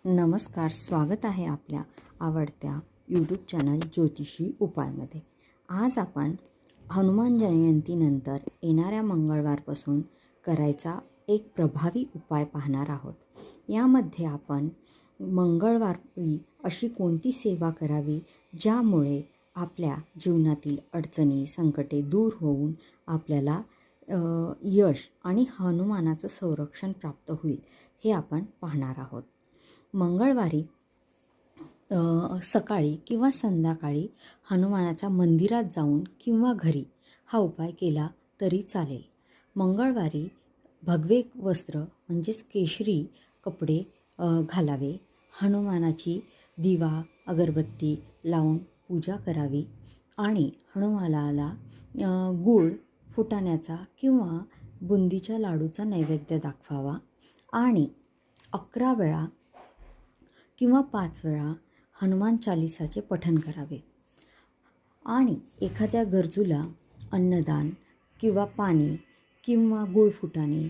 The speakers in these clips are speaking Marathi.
नमस्कार, स्वागत आहे आपल्या आवडत्या यूट्यूब चॅनल ज्योतिषी उपायमध्ये। आज आपण हनुमान जयंतीनंतर येणाऱ्या मंगळवारपासून करायचा एक प्रभावी उपाय पाहणार आहोत। यामध्ये आपण मंगळवारी अशी कोणती सेवा करावी ज्यामुळे आपल्या जीवनातील अडचणी संकटे दूर होऊन आपल्याला यश आणि हनुमानाचं संरक्षण प्राप्त होईल हे आपण पाहणार आहोत। मंगळवारी सकाळी किंवा संध्याकाळी हनुमानाच्या मंदिरात जाऊन किंवा घरी हा उपाय केला तरी चालेल। मंगळवारी भगवे वस्त्र म्हणजेच केशरी कपडे घालावे, हनुमानाची दिवा अगरबत्ती लावून पूजा करावी आणि हनुमानाला गूळ फुटाण्याचा किंवा बुंदीच्या लाडूचा नैवेद्य दाखवावा आणि 11 वेळा किंवा 5 वेळा हनुमान चालीसाचे पठण करावे आणि एखाद्या गरजूला अन्नदान किंवा पाणी किंवा गूळ फुटाणे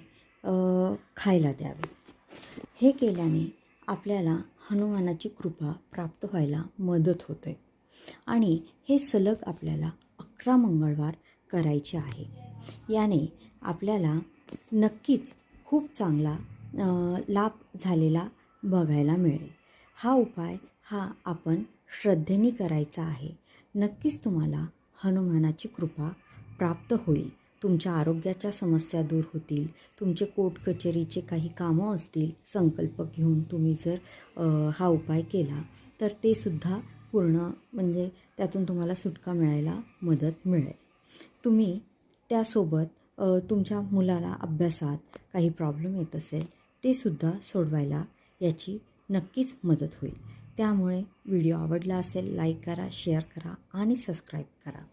खायला द्यावे। हे केल्याने आपल्याला हनुमानाची कृपा प्राप्त व्हायला मदत होते आणि हे सलग आपल्याला 11 मंगळवार करायचे आहे। याने आपल्याला नक्कीच खूप चांगला लाभ झालेला बघायला मिळेल। हा उपाय आपण श्रद्धेने करायचा आहे। नक्कीच तुम्हाला हनुमानाची कृपा प्राप्त होईल। तुमच्या आरोग्याच्या समस्या दूर होतील, तुमचे कोर्ट कचेरीचे काही कामं असतील संकल्प घेऊन तुम्ही जर हा उपाय केला तर ते सुद्धा पूर्ण म्हणजे त्यातून तुम्हाला सुटका मिळायला मदत मिळेल। तुम्ही त्यासोबत तुमच्या मुलाला अभ्यासात काही प्रॉब्लेम येत असेल ते सुद्धा सोडवायला याची नक्कीच मदत होईल। त्यामुळे व्हिडिओ आवडला असेल लाईक करा, शेअर करा आणि सबस्क्राईब करा।